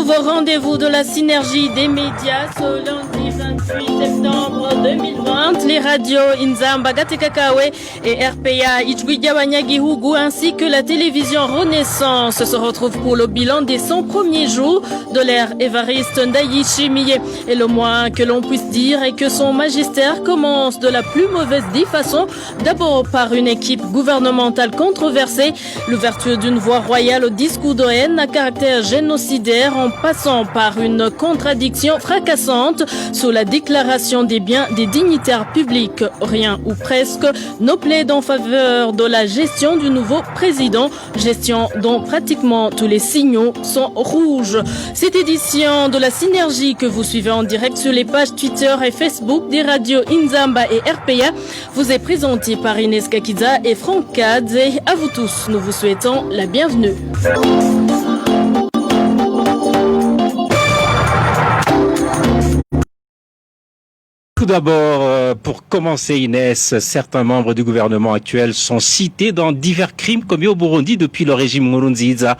nouveau rendez-vous de la synergie des médias ce lundi 28 septembre 2020. Les radios Inzamba, Gatekakawe et RPA Ijwi-Gihugu ainsi que la télévision Renaissance se retrouvent pour le bilan des 100 premiers jours de l'ère Évariste Ndayishimiye. Et le moins que l'on puisse dire est que son magistère commence de la plus mauvaise des façons. D'abord par une équipe gouvernementale controversée, l'ouverture d'une voie royale au discours de haine à caractère génocidaire en passant par une contradiction fracassante sur la déclaration des biens des dignitaires publics. Rien ou presque nos plaident en faveur de la gestion du nouveau président, gestion dont pratiquement tous les signaux sont rouges. Cette édition de la synergie que vous suivez en direct sur les pages Twitter et Facebook des radios Inzamba et RPA vous est présentée par Inès Kakiza et Franck Kadze. À vous tous, nous vous souhaitons la bienvenue. Tout d'abord, pour commencer Inès, certains membres du gouvernement actuel sont cités dans divers crimes commis au Burundi depuis le régime Nkurunziza.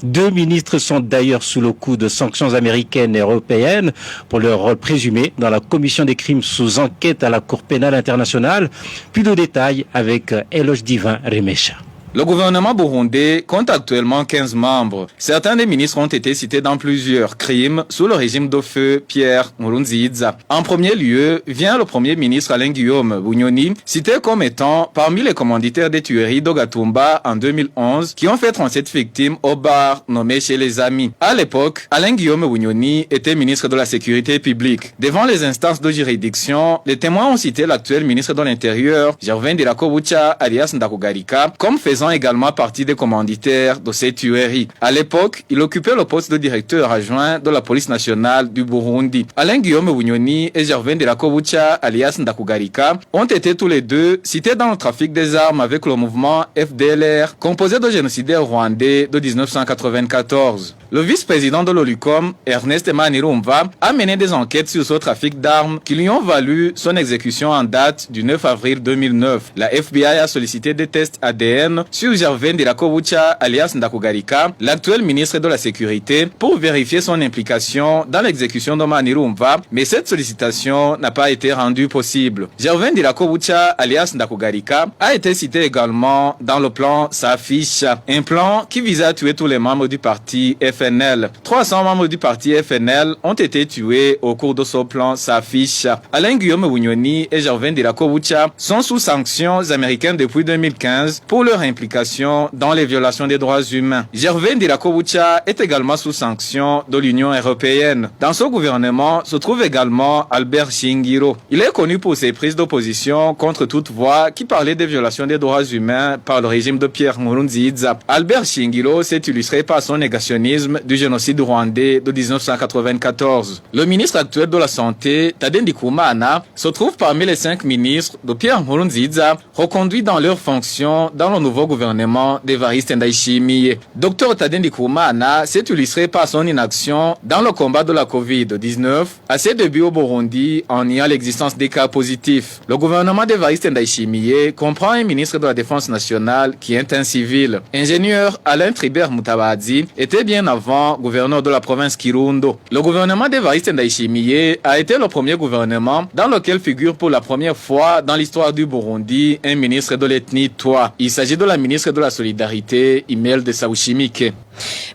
2 ministres sont d'ailleurs sous le coup de sanctions américaines et européennes pour leur rôle présumé dans la commission des crimes sous enquête à la Cour pénale internationale. Plus de détails avec Eloge Divin Remesha. Le gouvernement burundais compte actuellement 15 membres. Certains des ministres ont été cités dans plusieurs crimes sous le régime de feu Pierre Nkurunziza. En premier lieu, vient le premier ministre Alain Guillaume Bunyoni, cité comme étant parmi les commanditaires des tueries d'Ogatumba en 2011, qui ont fait 37 victimes au bar nommé chez les Amis. À l'époque, Alain Guillaume Bunyoni était ministre de la Sécurité publique. Devant les instances de juridiction, les témoins ont cité l'actuel ministre de l'Intérieur, Gervin Dirakobucha alias Ndakugarika, comme faisant également partie des commanditaires de ces tueries. À l'époque, il occupait le poste de directeur adjoint de la police nationale du Burundi. Alain Guillaume Bunyoni et Gervin Dirakobucha alias Ndakugarika ont été tous les deux cités dans le trafic des armes avec le mouvement FDLR, composé de génocidaires rwandais de 1994. Le vice-président de l'OLUCOM, Ernest Manirumva, a mené des enquêtes sur ce trafic d'armes qui lui ont valu son exécution en date du 9 avril 2009. La FBI a sollicité des tests ADN sur Gervin Dirakobucha alias Ndakugarika, l'actuel ministre de la Sécurité, pour vérifier son implication dans l'exécution de Manirumva, mais cette sollicitation n'a pas été rendue possible. Gervin Dirakobucha alias Ndakugarika a été cité également dans le plan Safish, un plan qui visait à tuer tous les membres du parti FNL. 300 membres du parti FNL ont été tués au cours de ce plan Safish. Alain Guillaume Bunyoni et Gervin Dirakobucha sont sous sanctions américaines depuis 2015 pour leur implication dans les violations des droits humains. Gervin Dirakobucha est également sous sanctions de l'Union européenne. Dans ce gouvernement se trouve également Albert Shingiro. Il est connu pour ses prises d'opposition contre toute voix qui parlait des violations des droits humains par le régime de Pierre Nkurunziza. Albert Shingiro s'est illustré par son négationnisme du génocide rwandais de 1994. Le ministre actuel de la Santé, Tade Ndikumana, se trouve parmi les 5 ministres de Pierre Nkurunziza reconduits dans leurs fonctions dans le nouveau gouvernement d'Évariste Ndayishimiye. Dr Tade Ndikumana s'est illustré par son inaction dans le combat de la Covid-19 à ses débuts au Burundi en niant l'existence des cas positifs. Le gouvernement d'Évariste Ndayishimiye comprend un ministre de la Défense nationale qui est un civil. Ingénieur Alain Tribert Mutabazi était bien avant gouverneur de la province Kirundo. Le gouvernement d'Évariste Ndayishimiye a été le premier gouvernement dans lequel figure pour la première fois dans l'histoire du Burundi un ministre de l'ethnie Twa. Il s'agit de la ministre de la Solidarité, Imelda Sawushimike.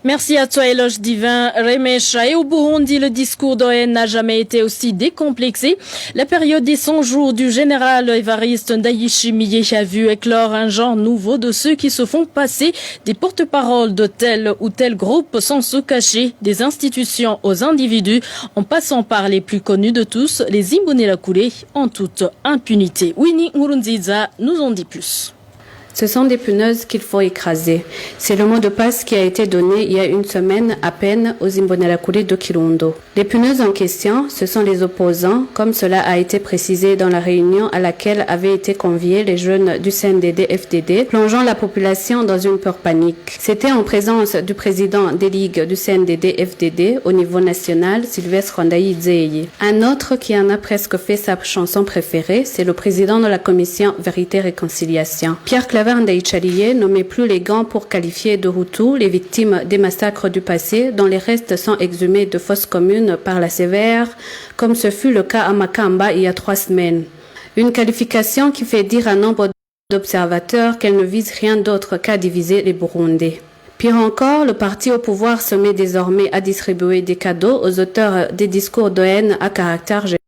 Merci à toi, Eloge Divin Remesha. Et au Burundi, le discours de haine n'a jamais été aussi décomplexé. La période des 100 jours du général Évariste Ndayishimiye a vu éclore un genre nouveau de ceux qui se font passer des porte-paroles de tel ou tel groupe sans se cacher, des institutions aux individus, en passant par les plus connus de tous, les Imbonerakure, en toute impunité. Winnie Nkurunziza nous en dit plus. Ce sont des punaises qu'il faut écraser. C'est le mot de passe qui a été donné il y a une semaine à peine aux Imbonerakure de Kirundo. Les punaises en question, ce sont les opposants, comme cela a été précisé dans la réunion à laquelle avaient été conviés les jeunes du CNDD-FDD, plongeant la population dans une peur panique. C'était en présence du président des ligues du CNDD-FDD au niveau national, Sylvestre Ndayizeye. Un autre qui en a presque fait sa chanson préférée, c'est le président de la commission Vérité-Réconciliation. Pierre Claver Kavin Ndayicariye ne met plus les gants pour qualifier de Hutus les victimes des massacres du passé dont les restes sont exhumés de fosses communes par la CVR, comme ce fut le cas à Makamba il y a 3 semaines. Une qualification qui fait dire à nombre d'observateurs qu'elle ne vise rien d'autre qu'à diviser les Burundais. Pire encore, le parti au pouvoir se met désormais à distribuer des cadeaux aux auteurs des discours de haine à caractère généralisé.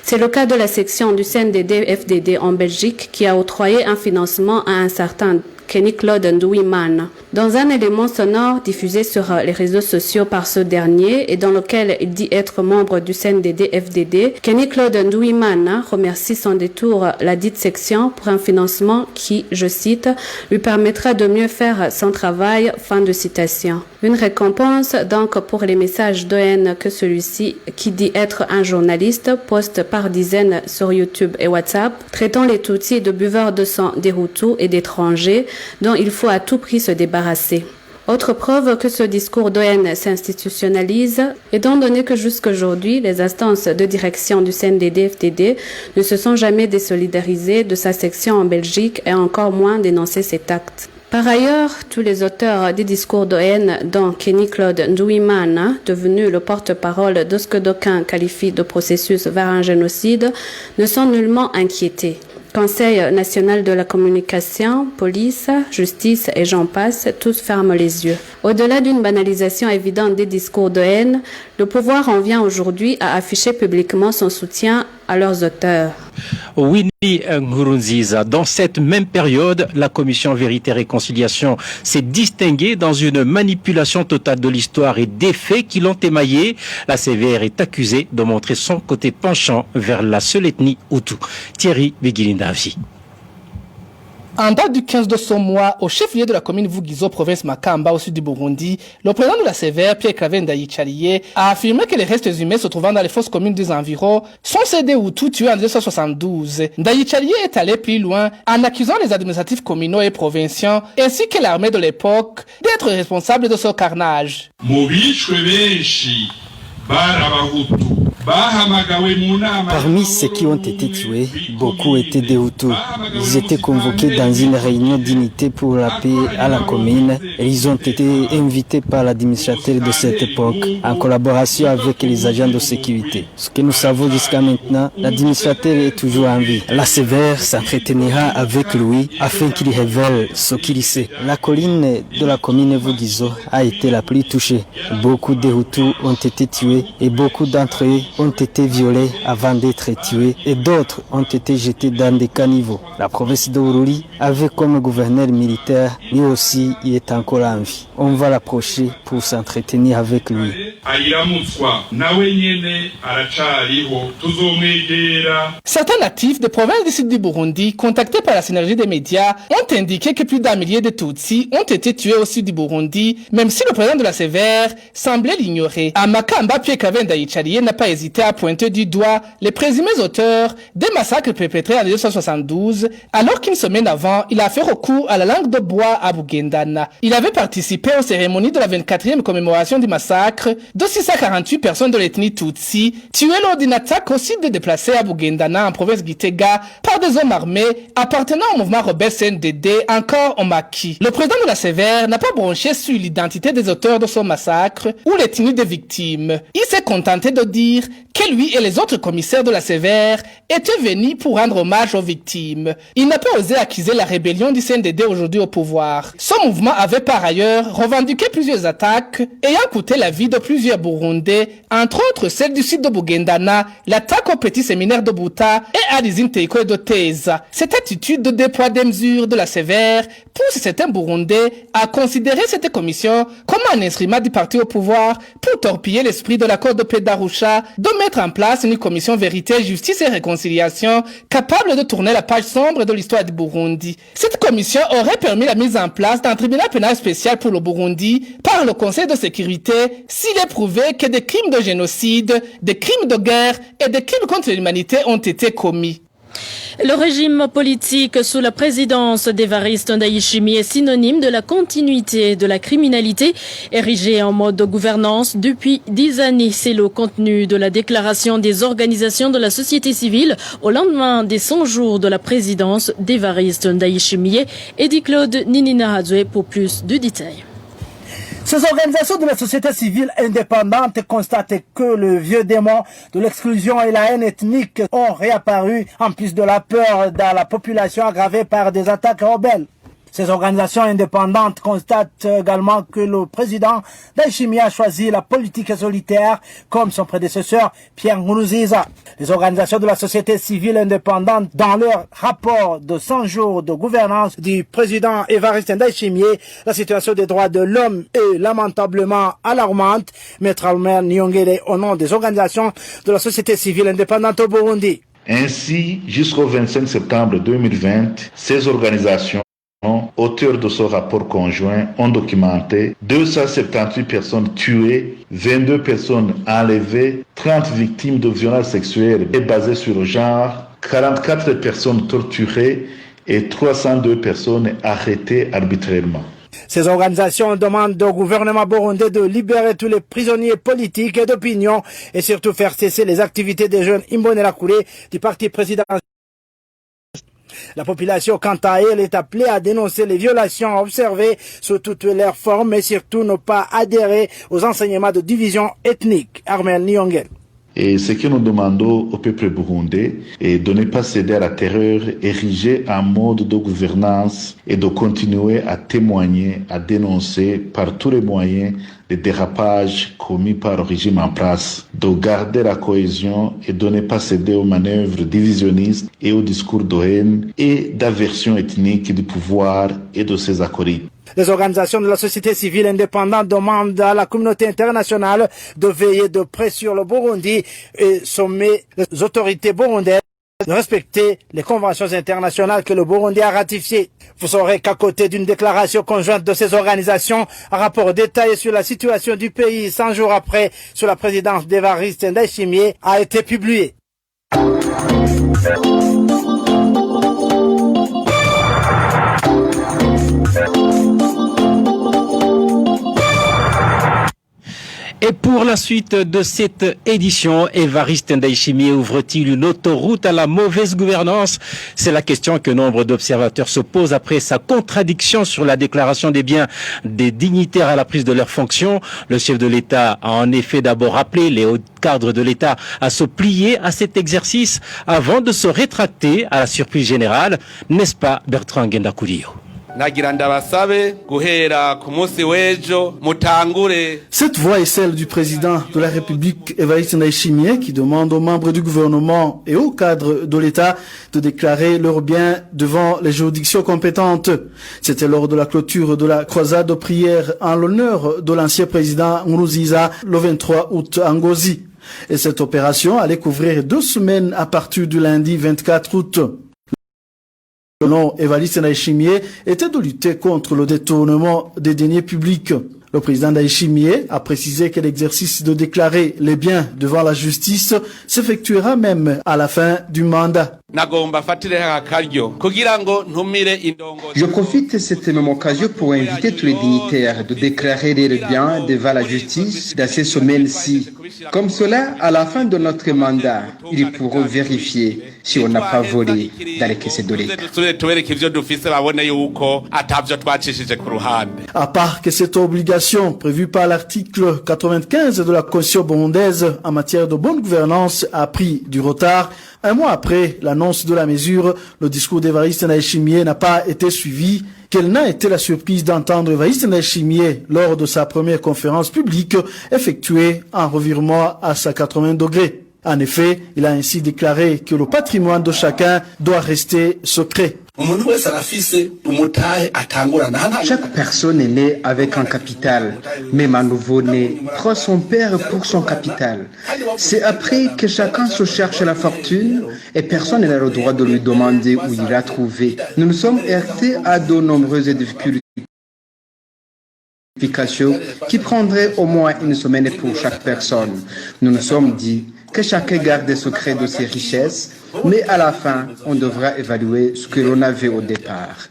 C'est le cas de la section du CNDD-FDD en Belgique qui a octroyé un financement à un certain Kenny Claude Ndouimana. Dans un élément sonore diffusé sur les réseaux sociaux par ce dernier et dans lequel il dit être membre du CNDD-FDD, Kenny Claude Ndouimana remercie sans détour la dite section pour un financement qui, je cite, lui permettra de mieux faire son travail. Fin de citation. Une récompense donc pour les messages de haine que celui-ci, qui dit être un journaliste, poste par dizaines sur YouTube et WhatsApp, traitant les Tutsis de buveurs de sang des Hutus et d'étrangers dont il faut à tout prix se débarrasser. Autre preuve que ce discours de haine s'institutionnalise, étant donné que jusqu'aujourd'hui, les instances de direction du CNDD-FDD ne se sont jamais désolidarisées de sa section en Belgique et encore moins dénoncé cet acte. Par ailleurs, tous les auteurs des discours de haine, dont Kenny Claude Ndouimana, devenu le porte-parole de ce que d'aucuns qualifient de processus vers un génocide, ne sont nullement inquiétés. Conseil national de la communication, police, justice et j'en passe, tous ferment les yeux. Au-delà d'une banalisation évidente des discours de haine, le pouvoir en vient aujourd'hui à afficher publiquement son soutien à leurs auteurs. Winnie Nkurunziza, dans cette même période, la commission Vérité et Réconciliation s'est distinguée dans une manipulation totale de l'histoire et des faits qui l'ont émaillée. La CVR est accusée de montrer son côté penchant vers la seule ethnie Hutu. Thierry Begilindavi. En date du 15 de ce mois, au chef-lieu de la commune Vugizo, province Makamba, au sud du Burundi, le président de la CVR, Pierre-Claver Ndayicariye, a affirmé que les restes humains se trouvant dans les fosses communes des environs sont ceux des Hutus tués en 1972. Ndayicariye est allé plus loin en accusant les administratifs communaux et provinciaux, ainsi que l'armée de l'époque, d'être responsables de ce carnage. Parmi ceux qui ont été tués, beaucoup étaient des Hutus. Ils étaient convoqués dans une réunion d'unité pour la paix à la commune et ils ont été invités par l'administrateur de cette époque en collaboration avec les agents de sécurité. Ce que nous savons jusqu'à maintenant, l'administrateur est toujours en vie. La CVR s'entretenira avec lui afin qu'il révèle ce qu'il sait. La colline de la commune Vugizo a été la plus touchée. Beaucoup de Hutus ont été tués et beaucoup d'entre eux ont été violés avant d'être tués et d'autres ont été jetés dans des caniveaux. La province de Bururi avait comme gouverneur militaire, lui aussi il est encore en vie. On va l'approcher pour s'entretenir avec lui. Certains natifs des provinces du sud du Burundi, contactés par la synergie des médias, ont indiqué que plus d'un millier de Tutsis ont été tués au sud du Burundi, même si le président de la CVR semblait l'ignorer. À Makamba, Pierre-Claver Ndayicariye n'a pas hésité à pointer du doigt les présumés auteurs des massacres perpétrés en 1972, alors qu'une semaine avant, il a fait recours à la langue de bois à Bugendana. Il avait participé aux cérémonies de la 24e commémoration du massacre de 648 personnes de l'ethnie Tutsi, tuées lors d'une attaque au site de déplacés à Bugendana en province Gitega par des hommes armés appartenant au mouvement rebelle CNDD, encore au maquis. Le président de la CVR n'a pas bronché sur l'identité des auteurs de ce massacre ou l'ethnie des victimes. Il s'est contenté de dire que lui et les autres commissaires de la CVR étaient venus pour rendre hommage aux victimes. Il n'a pas osé accuser la rébellion du CNDD aujourd'hui au pouvoir. Ce mouvement avait par ailleurs revendiqué plusieurs attaques ayant coûté la vie de plusieurs Burundais, entre autres celle du site de Bugendana, l'attaque au petit séminaire de Buta et à l'usine Teiko et de Teza. Cette attitude de déploie des mesures de la CVR pousse certains Burundais à considérer cette commission comme un instrument du parti au pouvoir pour torpiller l'esprit de l'accord de paix d'Arusha, de mettre en place une commission vérité, justice et réconciliation capable de tourner la page sombre de l'histoire du Burundi. Cette commission aurait permis la mise en place d'un tribunal pénal spécial pour le Burundi par le Conseil de sécurité s'il est prouvé que des crimes de génocide, des crimes de guerre et des crimes contre l'humanité ont été commis. Le régime politique sous la présidence d'Évariste Ndayishimiye est synonyme de la continuité de la criminalité érigée en mode de gouvernance depuis 10 années. C'est le contenu de la déclaration des organisations de la société civile au lendemain des 100 jours de la présidence d'Évariste Ndayishimiye. Eddie Claude Ninina Hadoué pour plus de détails. Ces organisations de la société civile indépendante constatent que le vieux démon de l'exclusion et la haine ethnique ont réapparu, en plus de la peur dans la population aggravée par des attaques rebelles. Ces organisations indépendantes constatent également que le président Ndayishimiye a choisi la politique solitaire comme son prédécesseur Pierre Nkurunziza. Les organisations de la société civile indépendante, dans leur rapport de 100 jours de gouvernance du président Évariste Ndayishimiye, la situation des droits de l'homme est lamentablement alarmante. Maître Armel Niongere, au nom des organisations de la société civile indépendante au Burundi. Ainsi, jusqu'au 25 septembre 2020, ces organisations auteurs de ce rapport conjoint ont documenté 278 personnes tuées, 22 personnes enlevées, 30 victimes de violences sexuelles et basées sur le genre, 44 personnes torturées et 302 personnes arrêtées arbitrairement. Ces organisations demandent au gouvernement burundais de libérer tous les prisonniers politiques et d'opinion et surtout faire cesser les activités des jeunes Imbonerakure du parti présidentiel. La population, quant à elle, est appelée à dénoncer les violations observées sous toutes leurs formes et surtout ne pas adhérer aux enseignements de division ethnique. Armel Niongel. Et ce que nous demandons au peuple burundais est de ne pas céder à la terreur érigée en mode de gouvernance et de continuer à témoigner, à dénoncer par tous les moyens les dérapages commis par le régime en place, de garder la cohésion et de ne pas céder aux manœuvres divisionnistes et aux discours de haine et d'aversion ethnique du pouvoir et de ses acolytes. Les organisations de la société civile indépendante demandent à la communauté internationale de veiller de près sur le Burundi et sommer les autorités burundaises de respecter les conventions internationales que le Burundi a ratifiées. Vous saurez qu'à côté d'une déclaration conjointe de ces organisations, un rapport détaillé sur la situation du pays 100 jours après, sous la présidence d'Évariste Ndayishimiye, a été publié. Et pour la suite de cette édition, Évariste Ndayishimiye ouvre-t-il une autoroute à la mauvaise gouvernance? C'est la question que nombre d'observateurs se posent après sa contradiction sur la déclaration des biens des dignitaires à la prise de leurs fonctions. Le chef de l'État a en effet d'abord appelé les hauts cadres de l'État à se plier à cet exercice avant de se rétracter à la surprise générale. N'est-ce pas, Bertrand Ngendakurio? Cette voix est celle du président de la République, Évariste Ndayishimiye, qui demande aux membres du gouvernement et aux cadres de l'État de déclarer leurs biens devant les juridictions compétentes. C'était lors de la clôture de la croisade de prière en l'honneur de l'ancien président Nkurunziza le 23 août à Ngozi. Et cette opération allait couvrir 2 semaines à partir du lundi 24 août. Le nom Évariste Ndayishimiye était de lutter contre le détournement des deniers publics. Le président Ndayishimiye a précisé que l'exercice de déclarer les biens devant la justice s'effectuera même à la fin du mandat. Je profite de cette même occasion pour inviter tous les dignitaires de déclarer les biens devant la justice dans ces semaines-ci. Comme cela, à la fin de notre mandat, ils pourront vérifier si on n'a pas volé dans les caisses de l'État. À part que cette obligation prévue par l'article 95 de la Constitution burundaise en matière de bonne gouvernance a pris du retard, un mois après l'annonce de la mesure, le discours d'Évariste Ndayishimiye n'a pas été suivi. Quelle n'a été la surprise d'entendre Évariste Ndayishimiye lors de sa première conférence publique effectuée en revirement à 180 degrés. En effet, il a ainsi déclaré que le patrimoine de chacun doit rester secret. Chaque personne est née avec un capital. Même un nouveau-né prend son père pour son capital. C'est après que chacun se cherche la fortune et personne n'a le droit de lui demander où il l'a trouvé. Nous nous sommes heurtés à de nombreuses difficultés qui prendraient au moins 1 semaine pour chaque personne. Nous nous sommes dit que chacun garde secret de ses richesses, mais à la fin, on devra évaluer ce que l'on avait au départ.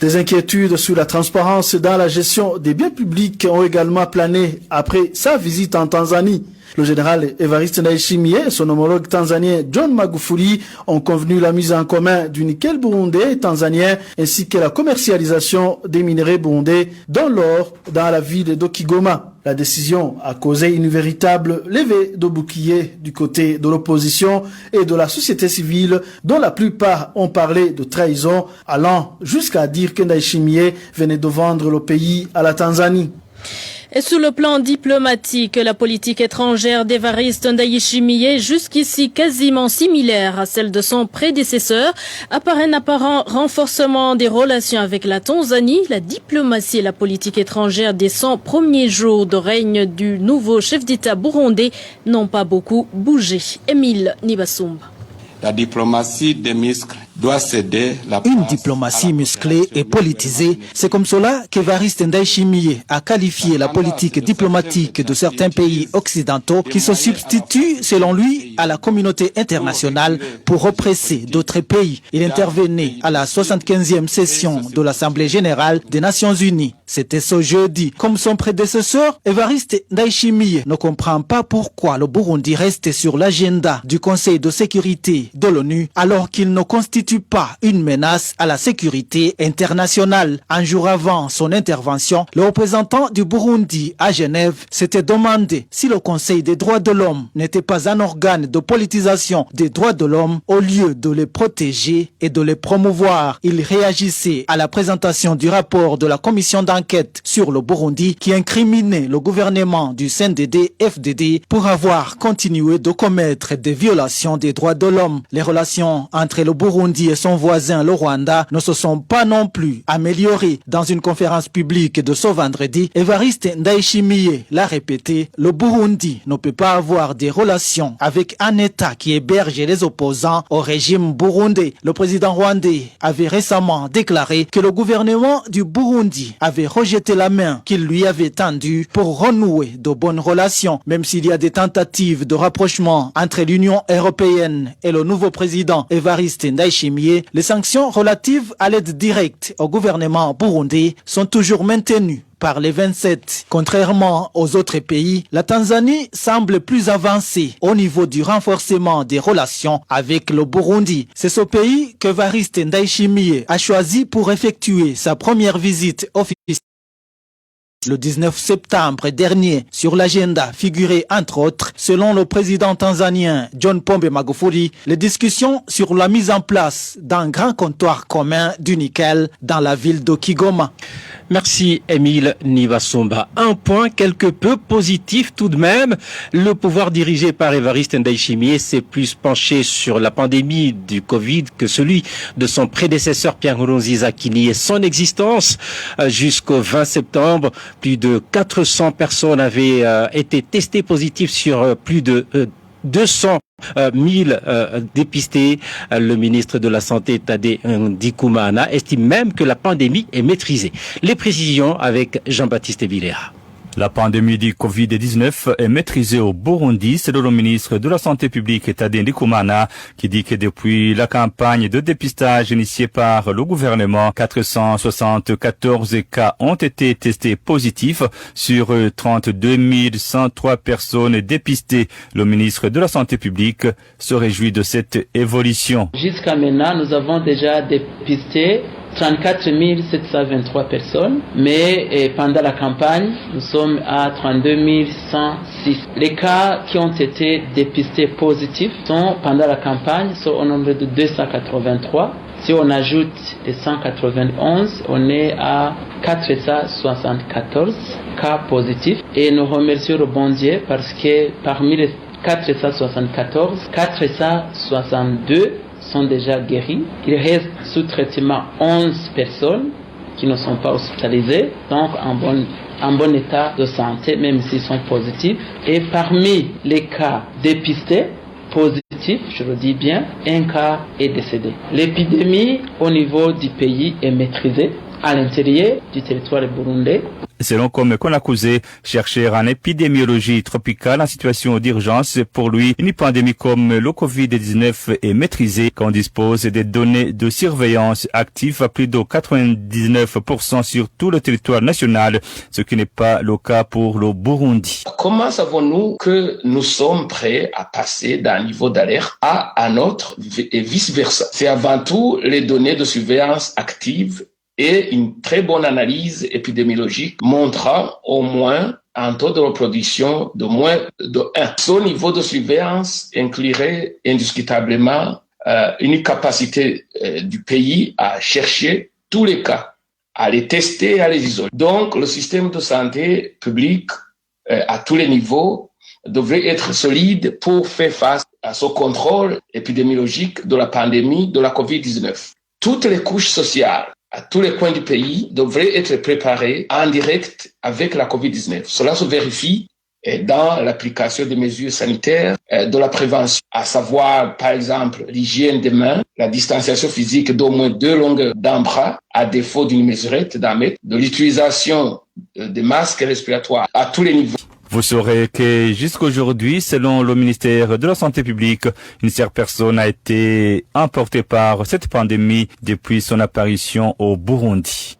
Des inquiétudes sur la transparence dans la gestion des biens publics ont également plané après sa visite en Tanzanie. Le général Evariste Ndayishimiye et son homologue tanzanien John Magufuli ont convenu la mise en commun du nickel burundais et tanzanien ainsi que la commercialisation des minerais burundais dont l'or dans la ville d'Okigoma. La décision a causé une véritable levée de boucliers du côté de l'opposition et de la société civile dont la plupart ont parlé de trahison allant jusqu'à dire que Ndayishimiye venait de vendre le pays à la Tanzanie. Et sur le plan diplomatique, la politique étrangère d'Evariste Ndayishimiye, jusqu'ici quasiment similaire à celle de son prédécesseur, apparaît un apparent renforcement des relations avec la Tanzanie. La diplomatie et la politique étrangère des 100 premiers jours de règne du nouveau chef d'État burundais n'ont pas beaucoup bougé. Émile Nibasumba. La diplomatie des muscles doit céder la place. Une diplomatie musclée et politisée, c'est comme cela qu'Evariste Ndayishimiye a qualifié la politique diplomatique de certains pays occidentaux qui se substituent, selon lui, à la communauté internationale pour oppresser d'autres pays. Il intervenait à la 75e session de l'Assemblée générale des Nations unies. C'était ce jeudi. Comme son prédécesseur, Evariste Ndayishimiye ne comprend pas pourquoi le Burundi reste sur l'agenda du Conseil de sécurité de l'ONU alors qu'il ne constitue pas une menace à la sécurité internationale. Un jour avant son intervention, le représentant du Burundi à Genève s'était demandé si le Conseil des droits de l'homme n'était pas un organe de politisation des droits de l'homme au lieu de les protéger et de les promouvoir. Il réagissait à la présentation du rapport de la commission d'enquête sur le Burundi qui incriminait le gouvernement du CNDD-FDD pour avoir continué de commettre des violations des droits de l'homme. Les relations entre le Burundi et son voisin le Rwanda ne se sont pas non plus améliorées. Dans une conférence publique de ce vendredi, Evariste Ndayishimiye l'a répété, le Burundi ne peut pas avoir des relations avec un État qui héberge les opposants au régime burundais. Le président rwandais avait récemment déclaré que le gouvernement du Burundi avait rejeté la main qu'il lui avait tendue pour renouer de bonnes relations. Même s'il y a des tentatives de rapprochement entre l'Union européenne et le nouveau président Evariste Ndayishimiye, les sanctions relatives à l'aide directe au gouvernement burundais sont toujours maintenues par les 27. Contrairement aux autres pays, la Tanzanie semble plus avancée au niveau du renforcement des relations avec le Burundi. C'est ce pays que Evariste Ndayishimiye a choisi pour effectuer sa première visite officielle. Le 19 septembre dernier, sur l'agenda figurait entre autres, selon le président tanzanien John Pombe Magufuli, les discussions sur la mise en place d'un grand comptoir commun du nickel dans la ville de Kigoma. Merci Émile Nibasumba. Un point quelque peu positif tout de même. Le pouvoir dirigé par Evariste Ndayishimiye s'est plus penché sur la pandémie du Covid que celui de son prédécesseur Pierre Nkurunziza qui niait son existence. Jusqu'au 20 septembre, plus de 400 personnes avaient été testées positives sur plus de 200 000 dépistés. Le ministre de la Santé, Tade Ndikumana, estime même que la pandémie est maîtrisée. Les précisions avec Jean-Baptiste Villéa. La pandémie du Covid-19 est maîtrisée au Burundi, selon le ministre de la Santé publique Tade Ndikumana, qui dit que depuis la campagne de dépistage initiée par le gouvernement, 474 cas ont été testés positifs sur 32 103 personnes dépistées. Le ministre de la Santé publique se réjouit de cette évolution. Jusqu'à maintenant, nous avons déjà dépisté 34 723 personnes, mais pendant la campagne, nous sommes à 32 106. Les cas qui ont été dépistés positifs sont, pendant la campagne, sont au nombre de 283. Si on ajoute les 191, on est à 474 cas positifs. Et nous remercions le bon Dieu parce que parmi les 474, 462 sont déjà guéris. Il reste sous traitement 11 personnes qui ne sont pas hospitalisées, donc en bon état de santé, même s'ils sont positifs. Et parmi les cas dépistés, positifs, je le dis bien, un cas est décédé. L'épidémie au niveau du pays est maîtrisée à l'intérieur du territoire burundais. selon comme Konakouze, chercheur en épidémiologie tropicale en situation d'urgence. Pour lui, une pandémie comme le Covid-19 est maîtrisée quand on dispose des données de surveillance actives à plus de 99% sur tout le territoire national, ce qui n'est pas le cas pour le Burundi. Comment savons-nous que nous sommes prêts à passer d'un niveau d'alerte à un autre et vice-versa? C'est avant tout les données de surveillance active et une très bonne analyse épidémiologique montrant au moins un taux de reproduction de moins de 1. Ce niveau de surveillance inclurait indiscutablement une capacité du pays à chercher tous les cas, à les tester, à les isoler. Donc, le système de santé publique à tous les niveaux devrait être solide pour faire face à ce contrôle épidémiologique de la pandémie de la COVID-19. Toutes les couches sociales à tous les coins du pays devraient être préparées en direct avec la COVID-19. Cela se vérifie dans l'application des mesures sanitaires, de la prévention, à savoir, par exemple, l'hygiène des mains, la distanciation physique d'au moins 2 longueurs d'un bras, à défaut d'une mesurette d'1 mètre, de l'utilisation des masques respiratoires à tous les niveaux. Vous saurez que jusqu'aujourd'hui, selon le ministère de la Santé publique, une seule personne a été emportée par cette pandémie depuis son apparition au Burundi.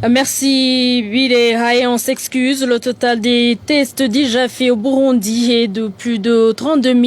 Merci Billy Haye, on s'excuse. Le total des tests déjà faits au Burundi est de plus de 32 000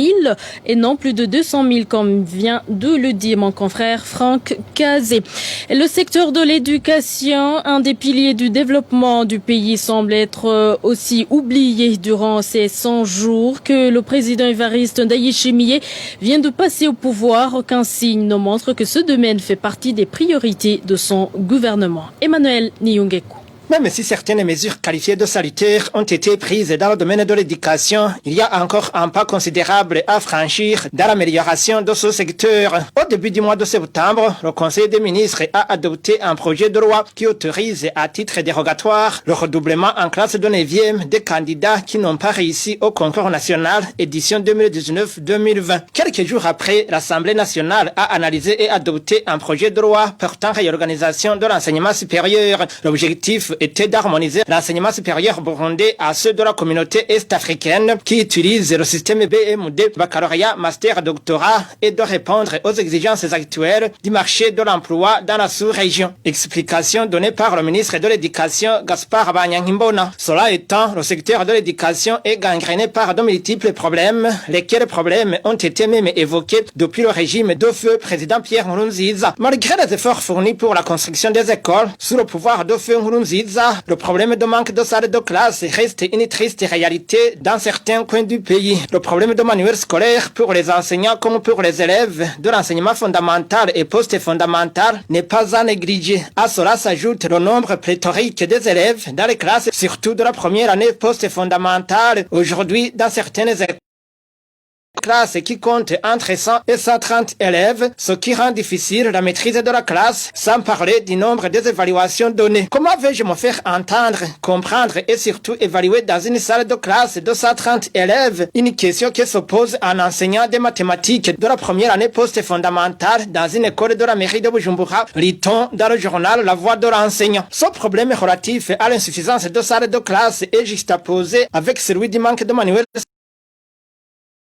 et non plus de 200 000 comme vient de le dire mon confrère Franck Kazé. Le secteur de l'éducation, un des piliers du développement du pays, semble être aussi oublié durant ces 100 jours que le président Évariste Ndayishimiye vient de passer au pouvoir. Aucun signe ne montre que ce domaine fait partie des priorités de son gouvernement. Emmanuel Niyungeku. Même si certaines mesures qualifiées de salutaires ont été prises dans le domaine de l'éducation, il y a encore un pas considérable à franchir dans l'amélioration de ce secteur. Au début du mois de septembre, le Conseil des ministres a adopté un projet de loi qui autorise à titre dérogatoire le redoublement en classe de 9e des candidats qui n'ont pas réussi au concours national édition 2019-2020. Quelques jours après, l'Assemblée nationale a analysé et adopté un projet de loi portant réorganisation de l'enseignement supérieur. L'objectif était d'harmoniser l'enseignement supérieur burundais à ceux de la communauté est-africaine qui utilise le système BMD, baccalauréat, master, doctorat, et de répondre aux exigences actuelles du marché de l'emploi dans la sous-région. Explication donnée par le ministre de l'Éducation, Gaspard Banyankimbona. Cela étant, le secteur de l'éducation est gangréné par de multiples problèmes, lesquels problèmes ont été même évoqués depuis le régime de feu président Pierre Nkurunziza. Malgré les efforts fournis pour la construction des écoles, sous le pouvoir de feu Nkurunziza, le problème de manque de salles de classe reste une triste réalité dans certains coins du pays. Le problème de manuels scolaires pour les enseignants comme pour les élèves de l'enseignement fondamental et post-fondamental n'est pas à négliger. À cela s'ajoute le nombre pléthorique des élèves dans les classes, surtout de la première année post-fondamentale. Aujourd'hui, dans certaines écoles, classe qui compte entre 100 et 130 élèves, ce qui rend difficile la maîtrise de la classe, sans parler du nombre des évaluations données. Comment vais-je me faire entendre, comprendre et surtout évaluer dans une salle de classe de 130 élèves? Une question qui se pose à un enseignant des mathématiques de la première année post-fondamentale dans une école de la mairie de Bujumbura, lit-on dans le journal La Voix de l'enseignant. Ce problème relatif à l'insuffisance de salles de classe est juxtaposé avec celui du manque de manuels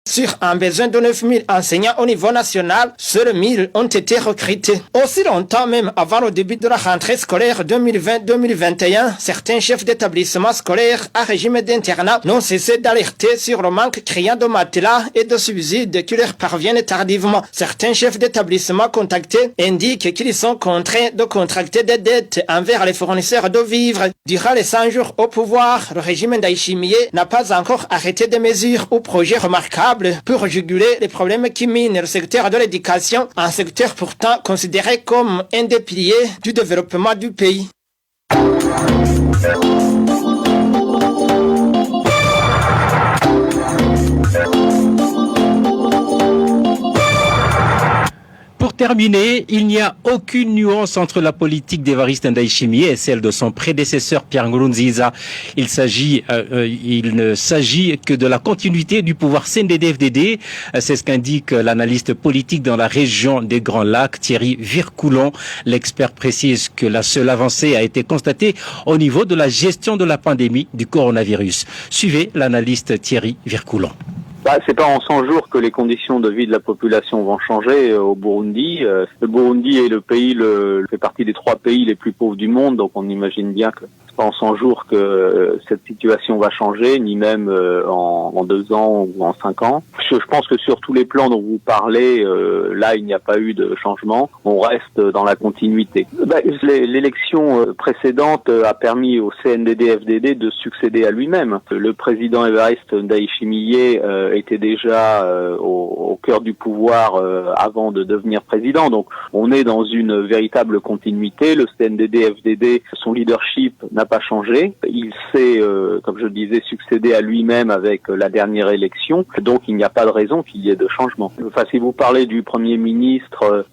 sur un besoin de 9000 enseignants au niveau national, seuls 1000 ont été recrutés. Aussi longtemps même avant le début de la rentrée scolaire 2020-2021, certains chefs d'établissement scolaires à régime d'internat n'ont cessé d'alerter sur le manque criant de matelas et de subsides qui leur parviennent tardivement. Certains chefs d'établissement contactés indiquent qu'ils sont contraints de contracter des dettes envers les fournisseurs de vivres. Durant les 100 jours au pouvoir, le régime Ndayishimiye n'a pas encore arrêté des mesures ou projets remarquables pour juguler les problèmes qui minent le secteur de l'éducation, un secteur pourtant considéré comme un des piliers du développement du pays. Pour terminer, il n'y a aucune nuance entre la politique d'Évariste Ndayishimiye et celle de son prédécesseur Pierre Nkurunziza. Il ne s'agit que de la continuité du pouvoir CNDD-FDD. C'est ce qu'indique l'analyste politique dans la région des Grands Lacs, Thierry Vircoulon. L'expert précise que la seule avancée a été constatée au niveau de la gestion de la pandémie du coronavirus. Suivez l'analyste Thierry Vircoulon. C'est pas en 100 jours que les conditions de vie de la population vont changer au Burundi. Le Burundi est fait partie des 3 pays les plus pauvres du monde, donc on imagine bien que c'est pas en 100 jours que cette situation va changer, ni même en 2 ans ou en 5 ans. Je pense que sur tous les plans dont vous parlez, là il n'y a pas eu de changement. On reste dans la continuité. L'élection précédente a permis au CNDD-FDD de succéder à lui-même. Le président Évariste Ndayishimiye était déjà au cœur du pouvoir avant de devenir président. Donc on est dans une véritable continuité. Le CNDD-FDD, son leadership n'a pas changé. Il s'est, comme je le disais, succédé à lui-même avec la dernière élection. Donc il n'y a pas de raison qu'il y ait de changement. Enfin, si vous parlez du Premier ministre,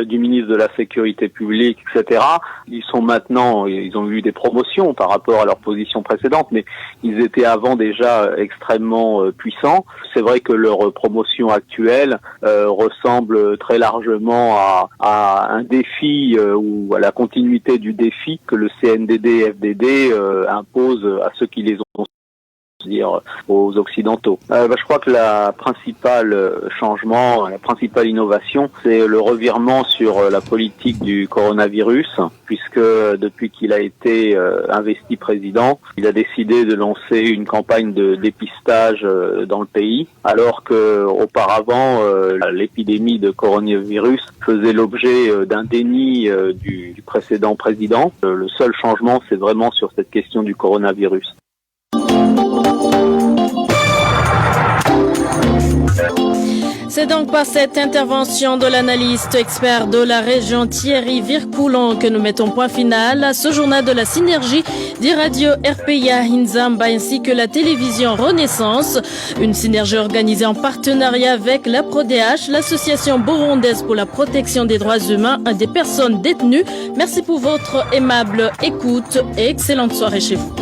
du ministre de la Sécurité publique, etc., ils ont eu des promotions par rapport à leur position précédente, mais ils étaient avant déjà extrêmement puissants. C'est vrai que leur promotion actuelle ressemble très largement à un défi ou à la continuité du défi que le CNDD-FDD impose à ceux qui les ont, c'est-à-dire aux Occidentaux. Je crois que la principale changement, la principale innovation, c'est le revirement sur la politique du coronavirus, puisque depuis qu'il a été investi président, il a décidé de lancer une campagne de dépistage dans le pays, alors que auparavant l'épidémie de coronavirus faisait l'objet d'un déni du précédent président. Le seul changement, c'est vraiment sur cette question du coronavirus. C'est donc par cette intervention de l'analyste expert de la région Thierry Vircoulon que nous mettons point final à ce journal de la synergie des radios RPA Inzamba ainsi que la télévision Renaissance. Une synergie organisée en partenariat avec la PRODH, l'association burundaise pour la protection des droits humains des personnes détenues. Merci pour votre aimable écoute et excellente soirée chez vous.